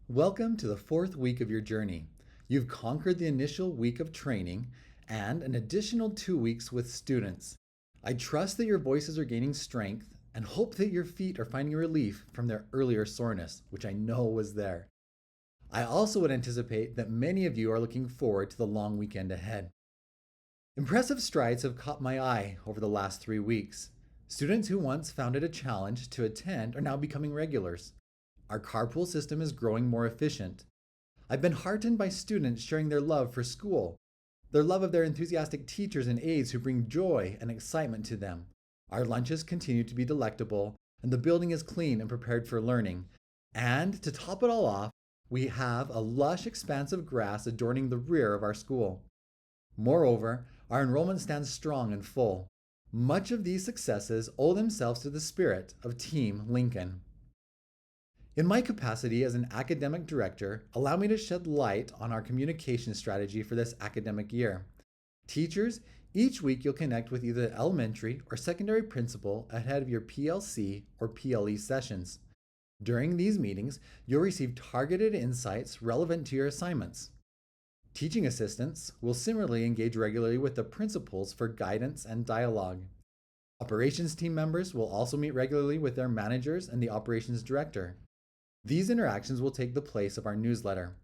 Welcome to the fourth week of your journey. You've conquered the initial week of training and an additional 2 weeks with students. I trust that your voices are gaining strength and hope that your feet are finding relief from their earlier soreness, which I know was there. I also would anticipate that many of you are looking forward to the long weekend ahead. Impressive strides have caught my eye over the last 3 weeks. Students who once found it a challenge to attend are now becoming regulars. Our carpool system is growing more efficient. I've been heartened by students sharing their love for school, their love of their enthusiastic teachers and aides who bring joy and excitement to them. Our lunches continue to be delectable, and the building is clean and prepared for learning. And to top it all off, we have a lush expanse of grass adorning the rear of our school. Moreover, our enrollment stands strong and full. Much of these successes owe themselves to the spirit of Team Lincoln. In my capacity as an academic director, allow me to shed light on our communication strategy for this academic year. Teachers, each week you'll connect with either the elementary or secondary principal ahead of your PLC or PLE sessions. During these meetings, you'll receive targeted insights relevant to your assignments. Teaching assistants will similarly engage regularly with the principals for guidance and dialogue. Operations team members will also meet regularly with their managers and the operations director. These interactions will take the place of our newsletter.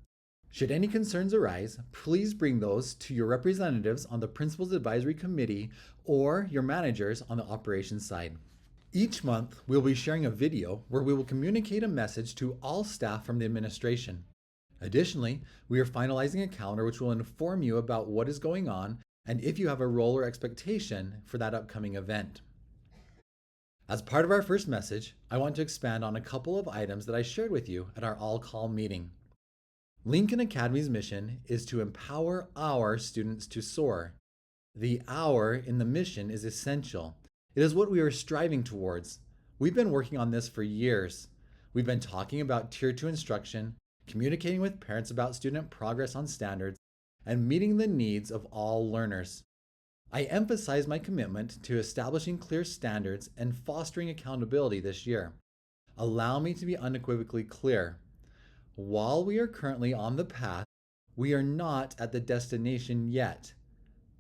Should any concerns arise, please bring those to your representatives on the Principal's Advisory Committee or your managers on the operations side. Each month, we'll be sharing a video where we will communicate a message to all staff from the administration. Additionally, we are finalizing a calendar which will inform you about what is going on and if you have a role or expectation for that upcoming event. As part of our first message, I want to expand on a couple of items that I shared with you at our all-call meeting. Lincoln Academy's mission is to empower our students to soar. The "our" in the mission is essential. It is what we are striving towards. We've been working on this for years. We've been talking about Tier 2 instruction, communicating with parents about student progress on standards, and meeting the needs of all learners. I emphasize my commitment to establishing clear standards and fostering accountability this year. Allow me to be unequivocally clear. While we are currently on the path, we are not at the destination yet.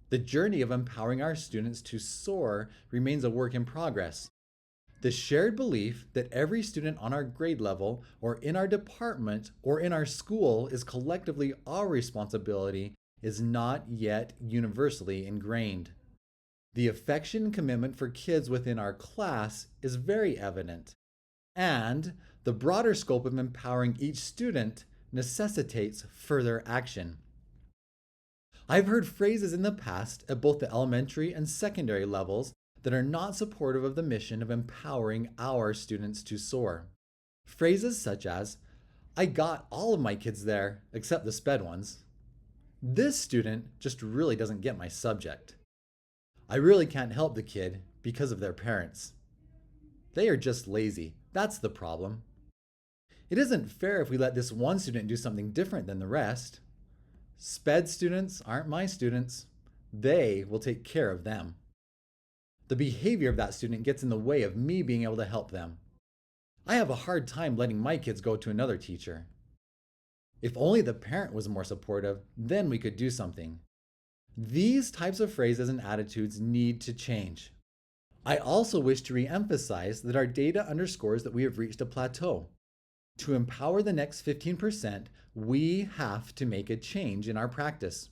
The journey of empowering our students to soar remains a work in progress. The shared belief that every student on our grade level, or in our department, or in our school is collectively our responsibility is not yet universally ingrained. The affection and commitment for kids within our class is very evident, and the broader scope of empowering each student necessitates further action. I've heard phrases in the past at both the elementary and secondary levels that are not supportive of the mission of empowering our students to soar. Phrases such as, "I got all of my kids there, except the SPED ones." "This student just really doesn't get my subject." "I really can't help the kid because of their parents." "They are just lazy. That's the problem." "It isn't fair if we let this one student do something different than the rest." "SPED students aren't my students. They will take care of them." "The behavior of that student gets in the way of me being able to help them." "I have a hard time letting my kids go to another teacher." "If only the parent was more supportive, then we could do something." These types of phrases and attitudes need to change. I also wish to re-emphasize that our data underscores that we have reached a plateau. To empower the next 15%, we have to make a change in our practice.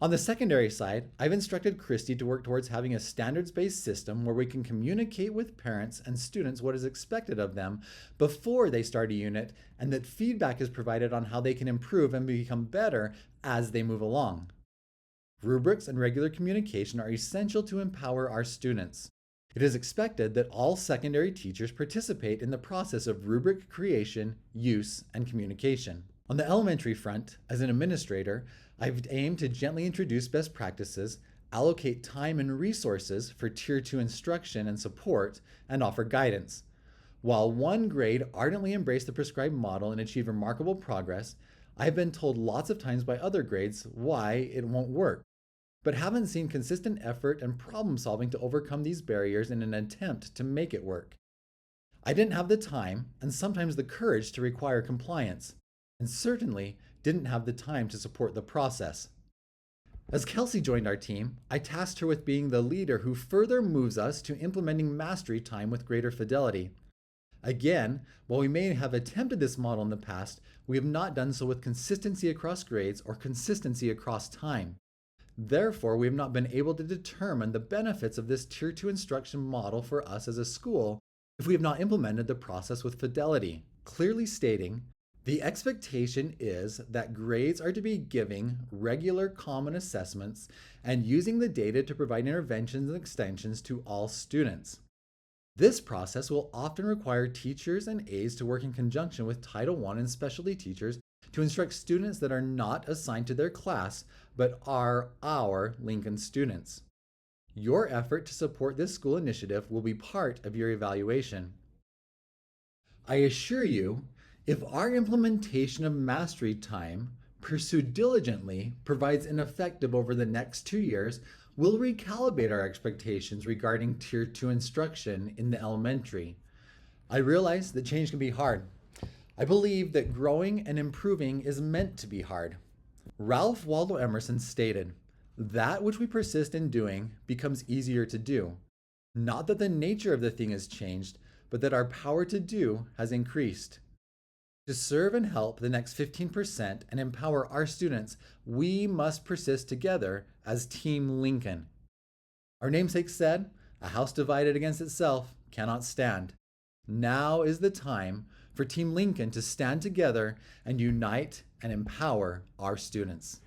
On the secondary side, I've instructed Christy to work towards having a standards-based system where we can communicate with parents and students what is expected of them before they start a unit, and that feedback is provided on how they can improve and become better as they move along. Rubrics and regular communication are essential to empower our students. It is expected that all secondary teachers participate in the process of rubric creation, use, and communication. On the elementary front, as an administrator, I've aimed to gently introduce best practices, allocate time and resources for Tier 2 instruction and support, and offer guidance. While one grade ardently embraced the prescribed model and achieved remarkable progress, I have been told lots of times by other grades why it won't work, but haven't seen consistent effort and problem solving to overcome these barriers in an attempt to make it work. I didn't have the time and sometimes the courage to require compliance. and certainly didn't have the time to support the process. As Kelsey joined our team, I tasked her with being the leader who further moves us to implementing mastery time with greater fidelity. Again, while we may have attempted this model in the past, we have not done so with consistency across grades or consistency across time. Therefore, we have not been able to determine the benefits of this Tier 2 instruction model for us as a school if we have not implemented the process with fidelity, clearly stating, the expectation is that grades are to be giving regular common assessments and using the data to provide interventions and extensions to all students. This process will often require teachers and aides to work in conjunction with Title I and specialty teachers to instruct students that are not assigned to their class but are our Lincoln students. Your effort to support this school initiative will be part of your evaluation. I assure you, if our implementation of mastery time, pursued diligently, provides an effective over the next 2 years, we'll recalibrate our expectations regarding Tier 2 instruction in the elementary. I realize that change can be hard. I believe that growing and improving is meant to be hard. Ralph Waldo Emerson stated, "That which we persist in doing becomes easier to do. Not that the nature of the thing has changed, but that our power to do has increased." To serve and help the next 15% and empower our students, we must persist together as Team Lincoln. Our namesake said, "A house divided against itself cannot stand." Now is the time for Team Lincoln to stand together and unite and empower our students.